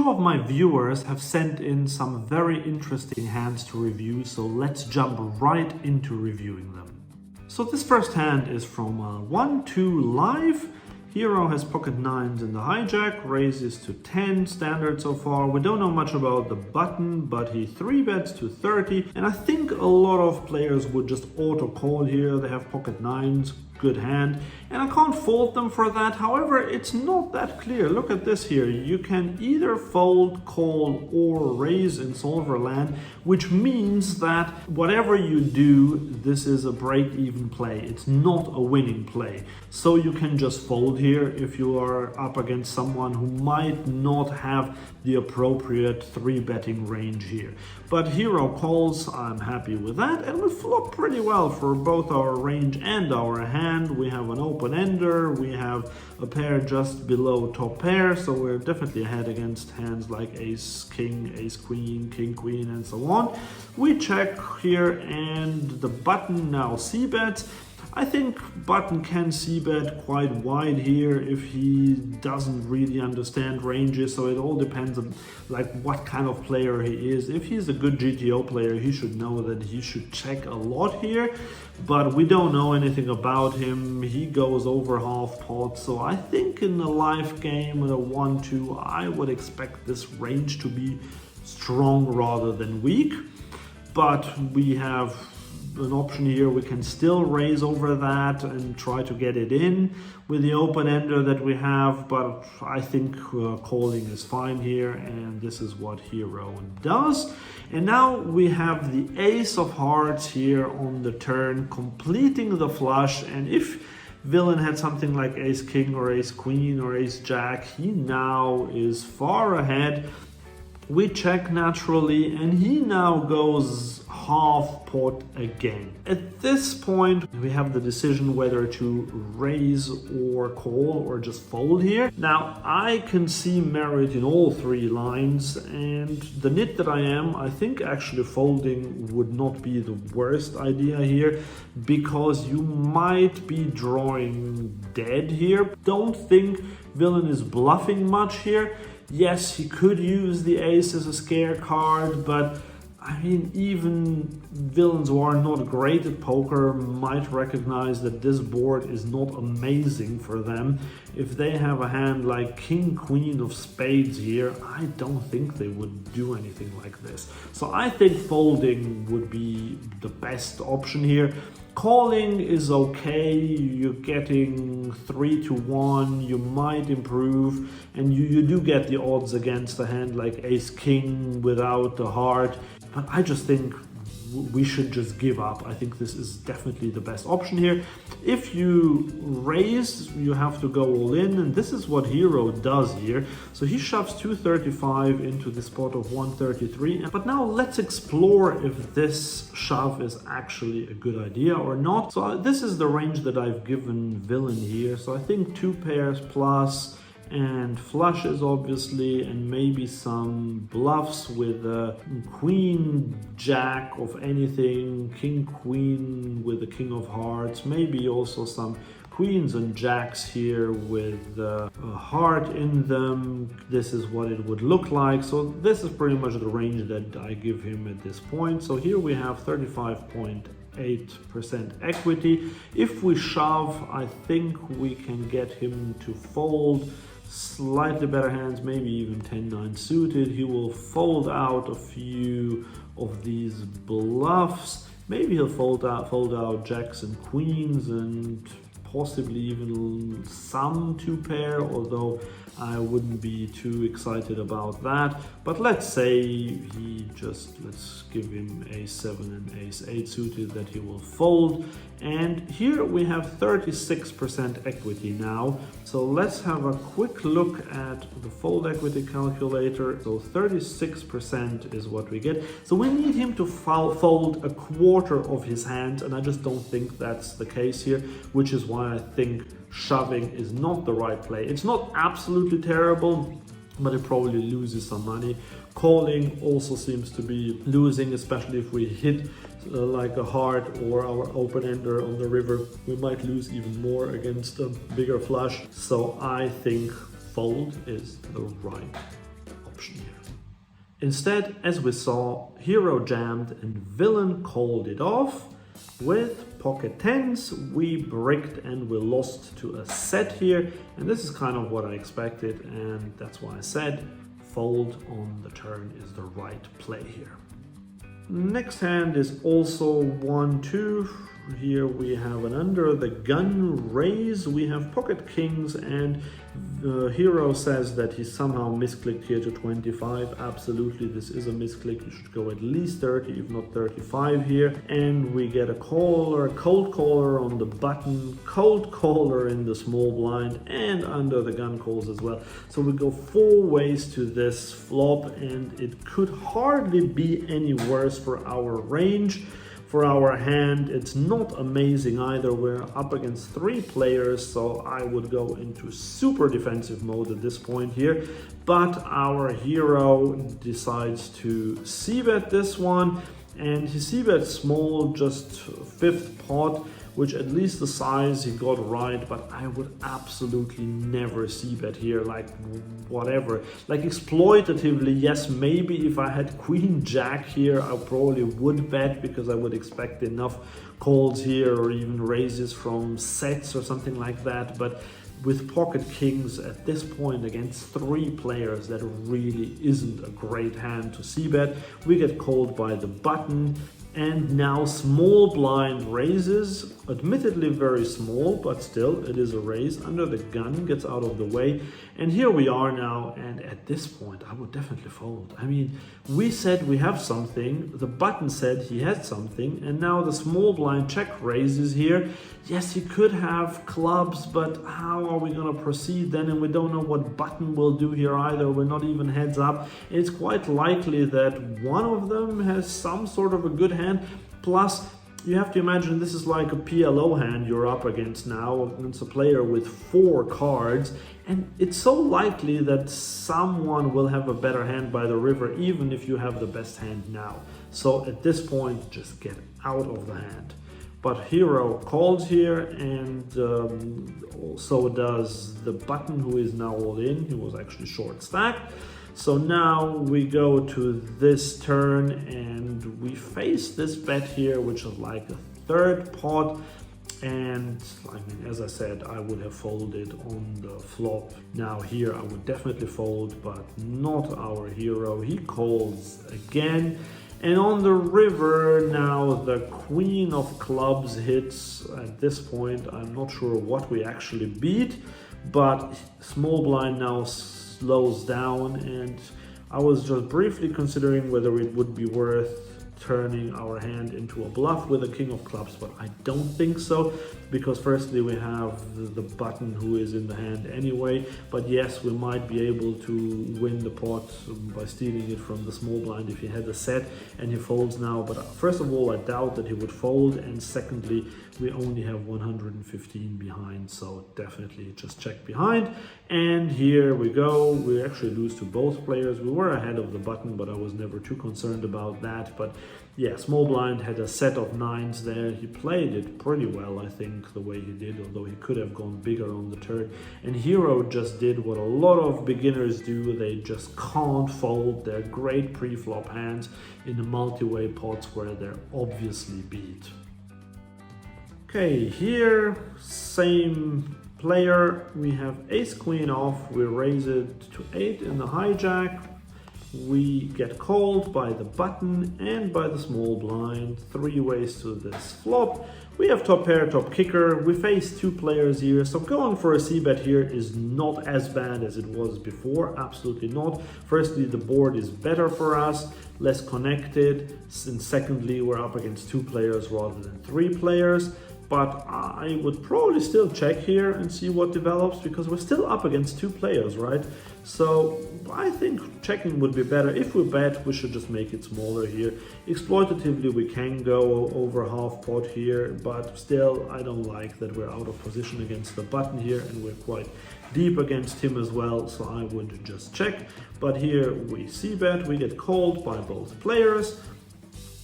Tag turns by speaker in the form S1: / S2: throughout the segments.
S1: Two of my viewers have sent in some very interesting hands to review, so let's jump right into reviewing them. So this first hand is from 1-2 live. Hero has pocket nines in the hijack, raises to 10 standard so far. We don't know much about the button, but he 3-bets to 30. And I think a lot of players would just auto call here. They have pocket nines, good hand, and I can't fault them for that. However, it's not that clear. Look at this here. You can either fold, call, or raise in solver land, which means that whatever you do, this is a break-even play. It's not a winning play. So you can just fold here if you are up against someone who might not have the appropriate 3-betting range here. But hero calls, I'm happy with that, and we flop pretty well for both our range and our hand. We have an open ender, we have a pair just below top pair, so we're definitely ahead against hands like ace king, ace queen, king queen, and so on. We check here, and the button now c-bets. I think button can c-bet quite wide here if he doesn't really understand ranges, so it all depends on like what kind of player he is. If he's a good GTO player, he should know that he should check a lot here, but we don't know anything about him. He goes over half pot, so I think in a live game with a 1-2, I would expect this range to be strong rather than weak. But we have an option here. We can still raise over that and try to get it in with the open ender that we have, but I think calling is fine here, and this is what hero does. And now we have the ace of hearts here on the turn, completing the flush, and if villain had something like ace king or ace queen or ace jack, he now is far ahead. We check naturally, and he now goes half pot again. At this point, we have the decision whether to raise or call or just fold here. Now, I can see merit in all three lines, and the nit that I am, I think actually folding would not be the worst idea here, because you might be drawing dead here. Don't think villain is bluffing much here. Yes, he could use the ace as a scare card, but I mean, even villains who are not great at poker might recognize that this board is not amazing for them. If they have a hand like king, queen of spades here, I don't think they would do anything like this. So I think folding would be the best option here. Calling is okay, you're getting 3-1, you might improve, and you do get the odds against a hand like ace king without the heart, but I just think we should just give up. I think this is definitely the best option here. If you raise, you have to go all in, and this is what hero does here. So he shoves 235 into the spot of 133. But now let's explore if this shove is actually a good idea or not. So this is the range that I've given villain here. So I think 2 pairs plus and flushes obviously, and maybe some bluffs with a queen jack of anything, king queen with the king of hearts, maybe also some queens and jacks here with a heart in them. This is what it would look like. So this is pretty much the range that I give him at this point. So here we have 35.8% equity. If we shove, I think we can get him to fold. Slightly better hands, maybe even 10-9 suited. He will fold out a few of these bluffs. Maybe he'll fold out jacks and queens, and possibly even some 2-pair, although I wouldn't be too excited about that. But let's say let's give him ace-7 and ace-8 suited that he will fold. And here we have 36% equity now. So let's have a quick look at the fold equity calculator. So 36% is what we get. So we need him to fold a quarter of his hand, and I just don't think that's the case here, which is why I think shoving is not the right play. It's not absolutely terrible, but it probably loses some money. Calling also seems to be losing, especially if we hit like a heart or our open ender on the river. We might lose even more against a bigger flush. So I think fold is the right option. Instead, as we saw, hero jammed and villain called it off. With pocket tens, we bricked and we lost to a set here, and this is kind of what I expected, and that's why I said fold on the turn is the right play here. Next hand is also 1-2. Here we have an under the gun raise. We have pocket kings, and hero says that he somehow misclicked here to 25. Absolutely, this is a misclick. You should go at least 30, if not 35 here. And we get a caller, cold caller on the button, cold caller in the small blind, and under the gun calls as well. So we go 4 ways to this flop, and it could hardly be any worse for our range. For our hand, it's not amazing either. We're up against 3 players, so I would go into super defensive mode at this point here. But our hero decides to c-bet this one, and he c-bet small, just 5th pot, which at least the size he got right, but I would absolutely never c-bet here, like whatever. Like exploitatively, yes, maybe if I had queen jack here, I probably would bet because I would expect enough calls here or even raises from sets or something like that. But with pocket kings at this point against 3 players, that really isn't a great hand to c-bet. We get called by the button. And now small blind raises, admittedly very small, but still it is a raise. Under the gun gets out of the way. And here we are now, and at this point I would definitely fold. I mean, we said we have something, the button said he had something, and now the small blind check raises here. Yes, he could have clubs, but how are we going to proceed then? And we don't know what button will do here either. We're not even heads up. It's quite likely that one of them has some sort of a good hand. Plus, you have to imagine this is like a PLO hand you're up against now, against a player with 4 cards, and it's so likely that someone will have a better hand by the river, even if you have the best hand now. So at this point, just get out of the hand. But hero calls here, and so does the button, who is now all in. He was actually short stacked. So now we go to this turn and we face this bet here, which is like a 3rd pot. And I mean, as I said, I would have folded on the flop. Now here I would definitely fold, but not our hero. He calls again. And on the river, now the queen of clubs hits. At this point, I'm not sure what we actually beat, but small blind now slows down, and I was just briefly considering whether it would be worth turning our hand into a bluff with a king of clubs, but I don't think so, because firstly we have the button who is in the hand anyway. But yes, we might be able to win the pot by stealing it from the small blind if he had a set, and he folds now. But first of all, I doubt that he would fold, and secondly, we only have 115 behind, so definitely just check behind. And here we go. We actually lose to both players. We were ahead of the button, but I was never too concerned about that. But yeah, small blind had a set of 9s there. He played it pretty well, I think, the way he did, although he could have gone bigger on the turn. And hero just did what a lot of beginners do. They just can't fold. They're great pre-flop hands in the multi-way pots where they're obviously beat. Okay, here, same player. We have ace queen off. We raise it to 8 in the hijack. We get called by the button and by the small blind. 3 ways to this flop. We have top pair, top kicker. We face 2 players here, so going for a c-bet here is not as bad as it was before. Absolutely not. Firstly, the board is better for us, less connected, and secondly, we're up against 2 players rather than 3 players. But I would probably still check here and see what develops, because we're still up against 2 players, right? So I think checking would be better. If we bet, we should just make it smaller here. Exploitatively, we can go over half pot here, but still, I don't like that we're out of position against the button here, and we're quite deep against him as well, so I would just check. But here we c-bet, we get called by both players.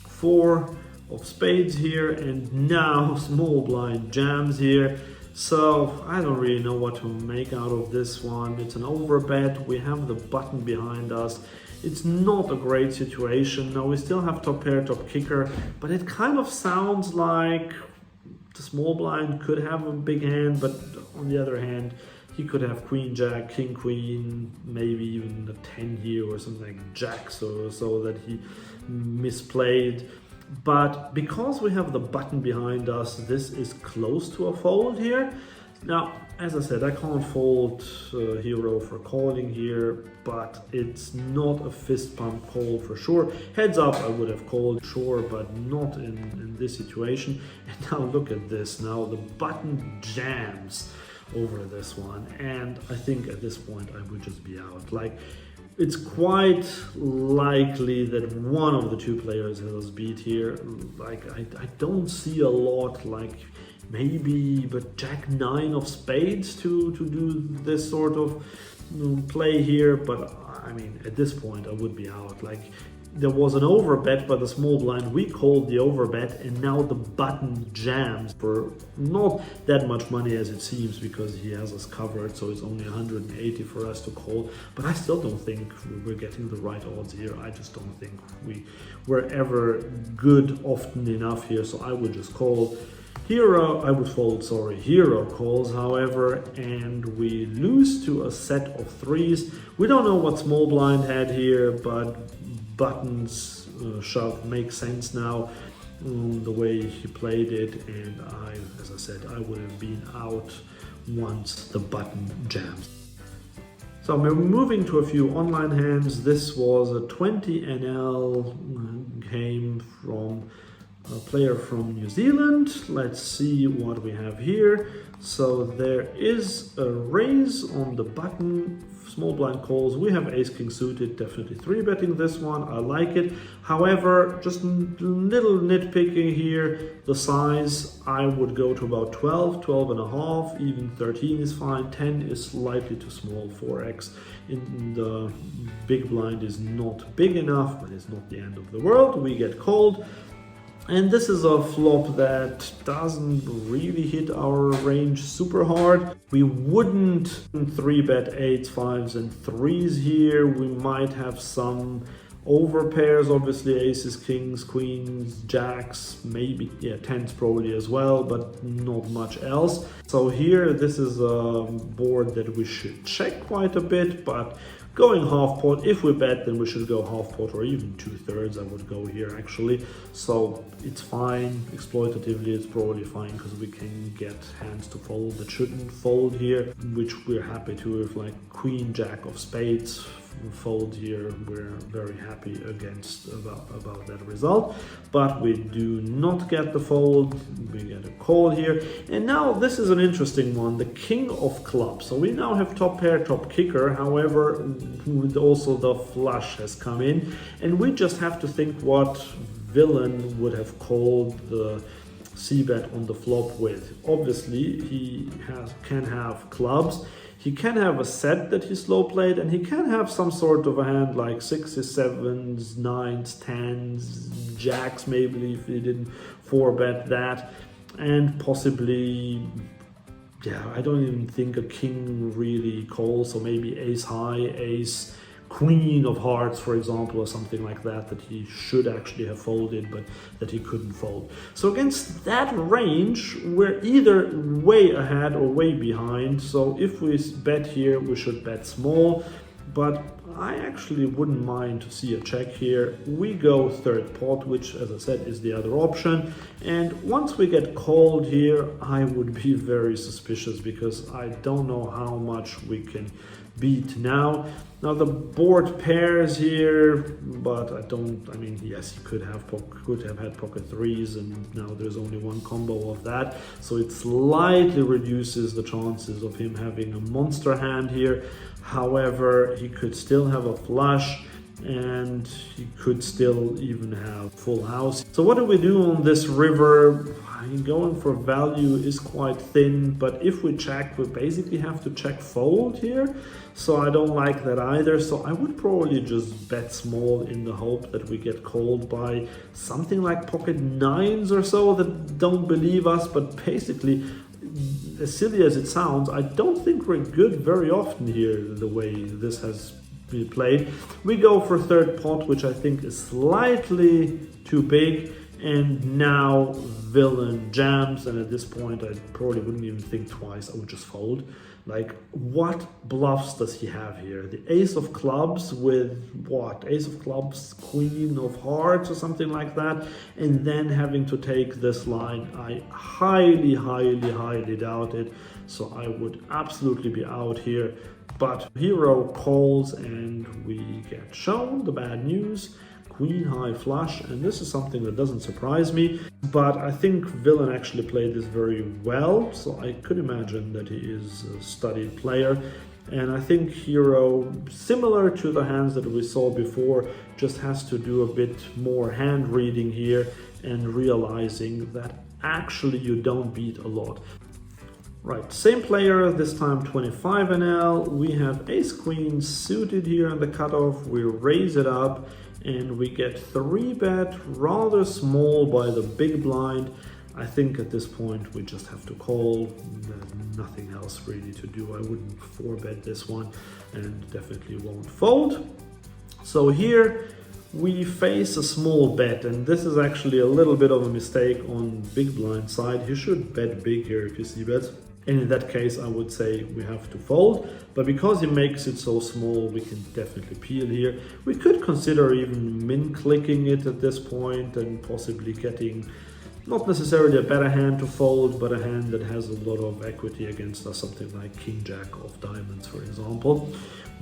S1: 4 of spades here, and now small blind jams here. So I don't really know what to make out of this one. It's an overbet. We have the button behind us, It's not a great situation. Now we still have top pair, top kicker, but it kind of sounds like the small blind could have a big hand, but on the other hand, he could have queen, jack, king, queen, maybe even a 10 here or something like jack, so that he misplayed. But because we have the button behind us, this is close to a fold here. Now, as I said, I can't fold hero for calling here, but it's not a fist pump call for sure. Heads up, I would have called, sure, but not in this situation. And now look at this. Now the button jams over this one, and I think at this point I would just be out. Like, it's quite likely that one of the two players has beat here. Like, I don't see a lot, like maybe, but jack 9 of spades to do this sort of play here. But I mean, at this point I would be out. Like, there was an overbet by the small blind, we called the overbet, and now the button jams for not that much money as it seems, because he has us covered, so it's only 180 for us to call. But I still don't think we're getting the right odds here. I just don't think we're ever good often enough here, so I would just call. Hero, I would fold, sorry, hero calls, however, and we lose to a set of threes. We don't know what small blind had here, but buttons shove makes sense now, the way he played it, and as I said, I would have been out once the button jams. So we're moving to a few online hands. This was a 20 NL game from a player from New Zealand. Let's see what we have here. So there is a raise on the button, small blind calls. We have ace king suited, definitely 3-betting this one. I like it. However, just a little nitpicking here, the size, I would go to about 12, 12 and a half, even 13 is fine. 10 is slightly too small. 4x in the big blind is not big enough, but it's not the end of the world. We get called. And this is a flop that doesn't really hit our range super hard. We wouldn't 3-bet 8s, 5s and 3s here. We might have some over pairs, obviously aces, kings, queens, jacks, maybe, yeah, 10s probably as well, but not much else. So here, this is a board that we should check quite a bit, but going half pot, if we bet, then we should go half pot or even 2/3. I would go here actually. So it's fine. Exploitatively, it's probably fine because we can get hands to fold that shouldn't fold here, which we're happy to. If like queen, jack of spades fold here, we're very happy about that result. But we do not get the fold. We get a call here. And now this is an interesting one, the king of clubs. So we now have top pair, top kicker. However, also the flush has come in, and we just have to think what villain would have called the c-bet on the flop with. Obviously, he can have clubs. He can have a set that he slow played, and he can have some sort of a hand like 6s, 7s, 9s, 10s, jacks maybe if he didn't 4-bet that, and possibly, yeah, I don't even think a king really calls, so maybe ace high, ace, queen of hearts, for example, or something like that, that he should actually have folded, but that he couldn't fold. So against that range, we're either way ahead or way behind. So if we bet here, we should bet small, but I actually wouldn't mind to see a check here. We go third pot, which, as I said, is the other option. And once we get called here, I would be very suspicious because I don't know how much we can beat now. Now the board pairs here, but I mean, yes, he could have had pocket threes, and now there's only one combo of that. So it slightly reduces the chances of him having a monster hand here. However, he could still have a flush, and he could still even have full house. So what do we do on this river? I mean, going for value is quite thin, but if we check, we basically have to check fold here. So I don't like that either. So I would probably just bet small in the hope that we get called by something like pocket nines or so that don't believe us. But basically, as silly as it sounds, I don't think we're good very often here the way this has we played. We go for third pot, which I think is slightly too big, and now villain jams, and at this point I probably wouldn't even think twice, I would just fold. Like, what bluffs does he have here? The ace of clubs with what? Ace of clubs, queen of hearts or something like that, and then having to take this line. I highly doubt it, so I would absolutely be out here. But hero calls and we get shown the bad news. Queen high flush, and this is something that doesn't surprise me, but I think villain actually played this very well, so I could imagine that he is a studied player. And I think hero, similar to the hands that we saw before, just has to do a bit more hand reading here and realizing that actually you don't beat a lot. Right, same player, this time 25 NL. We have ace queen suited here in the cutoff. We raise it up and we get 3-bet, rather small by the big blind. I think at this point we just have to call. There's nothing else really to do. I wouldn't 4-bet this one and definitely won't fold. So here we face a small bet, and this is actually a little bit of a mistake on big blind side. He should bet big here if you see bets. And in that case, I would say we have to fold. But because he makes it so small, we can definitely peel here. We could consider even min-clicking it at this point and possibly getting not necessarily a better hand to fold, but a hand that has a lot of equity against us, something like king jack of diamonds, for example.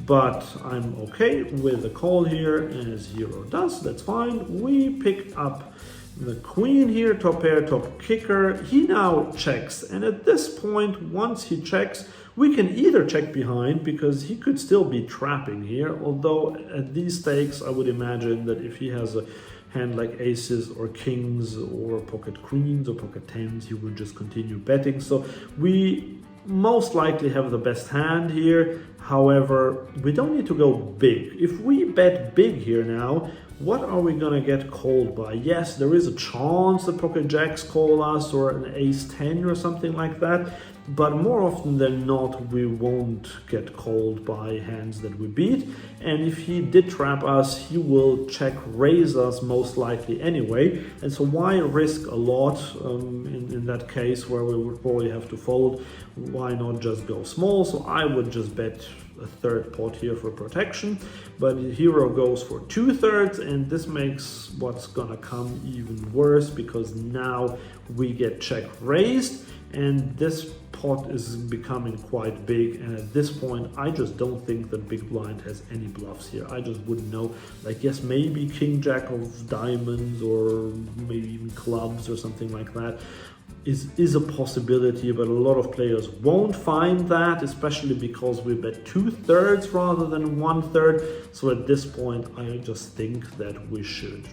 S1: But I'm okay with the call here, as hero does, that's fine. We pick up the queen here, top pair, top kicker. He now checks, and at this point, once he checks, we can either check behind because he could still be trapping here, although at these stakes I would imagine that if he has a hand like aces or kings or pocket queens or pocket tens, he would just continue betting. So we most likely have the best hand here. However, we don't need to go big. If we bet big here now, what are we gonna get called by? Yes, there is a chance that pocket jacks call us or an ace 10 or something like that, but more often than not we won't get called by hands that we beat. And if he did trap us, he will check raise us most likely anyway, and so why risk a lot in that case where we would probably have to fold? Why not just go small? So I would just bet a third pot here for protection, but hero goes for 2/3, and this makes what's gonna come even worse because now we get check raised, and this pot is becoming quite big, and at this point I just don't think that big blind has any bluffs here. I just wouldn't know. Like, yes, maybe king jack of diamonds or maybe even clubs or something like that is a possibility, but a lot of players won't find that, especially because we bet 2/3 rather than 1/3. So at this point I just think that we should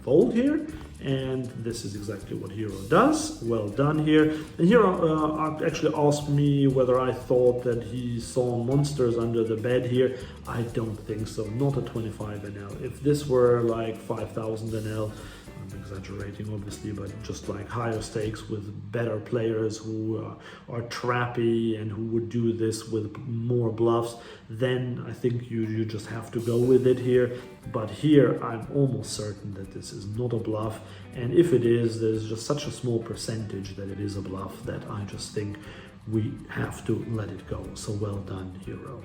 S1: fold here, and this is exactly what hero does. Well done here. And hero actually asked me whether I thought that he saw monsters under the bed here. I don't think so, not at 25 NL. If this were like 5,000 NL, I'm exaggerating obviously, but just like higher stakes with better players who are trappy and who would do this with more bluffs, then I think you just have to go with it here. But here I'm almost certain that this is not a bluff, and if it is, there's just such a small percentage that it is a bluff that I just think we have to let it go. So well done, hero.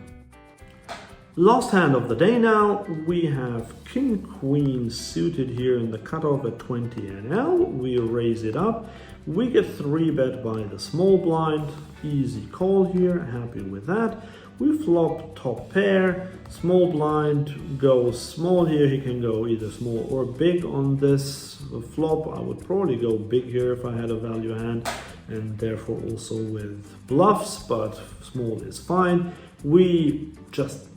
S1: Last hand of the day now, we have king queen suited here in the cutoff at 20 NL. We raise it up. We get 3-bet by the small blind. Easy call here, happy with that. We flop top pair, small blind goes small here. He can go either small or big on this flop. I would probably go big here if I had a value hand, and therefore also with bluffs, but small is fine. We just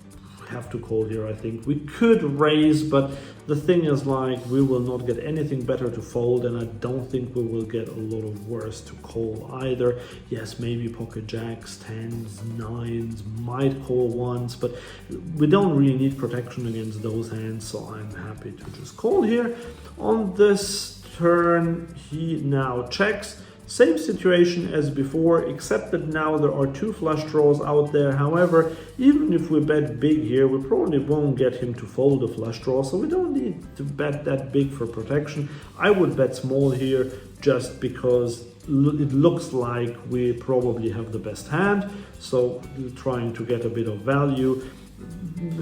S1: have to call here. I think we could raise, but the thing is, like, we will not get anything better to fold, and I don't think we will get a lot of worse to call either. Yes, maybe pocket jacks, tens, nines might call once, but we don't really need protection against those hands, so I'm happy to just call here. On this turn he now checks. Same situation as before, except that now there are 2 flush draws out there. However, even if we bet big here, we probably won't get him to fold a flush draw, so we don't need to bet that big for protection. I would bet small here just because it looks like we probably have the best hand, so trying to get a bit of value.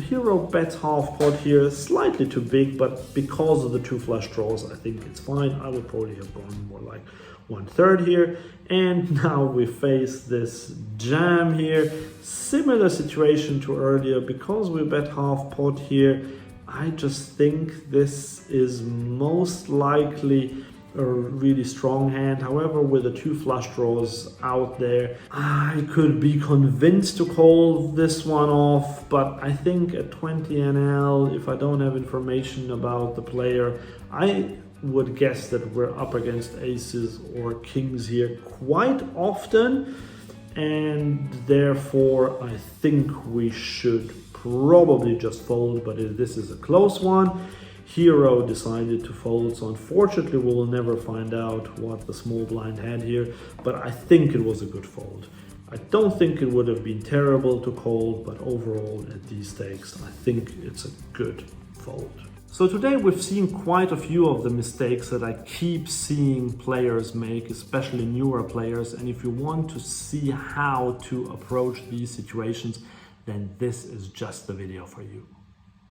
S1: Hero bets half pot here, slightly too big, but because of the 2 flush draws, I think it's fine. I would probably have gone more like 1/3 here. And now we face this jam here. Similar situation to earlier, because we bet half pot here. I just think this is most likely a really strong hand. However, with the 2 flush draws out there, I could be convinced to call this one off, but I think at 20 NL, if I don't have information about the player, I would guess that we're up against aces or kings here quite often, and therefore I think we should probably just fold, but this is a close one. Hero decided to fold, so unfortunately we will never find out what the small blind had here, but I think it was a good fold. I don't think it would have been terrible to call, but overall at these stakes I think it's a good fold. So today we've seen quite a few of the mistakes that I keep seeing players make, especially newer players, and if you want to see how to approach these situations, then this is just the video for you.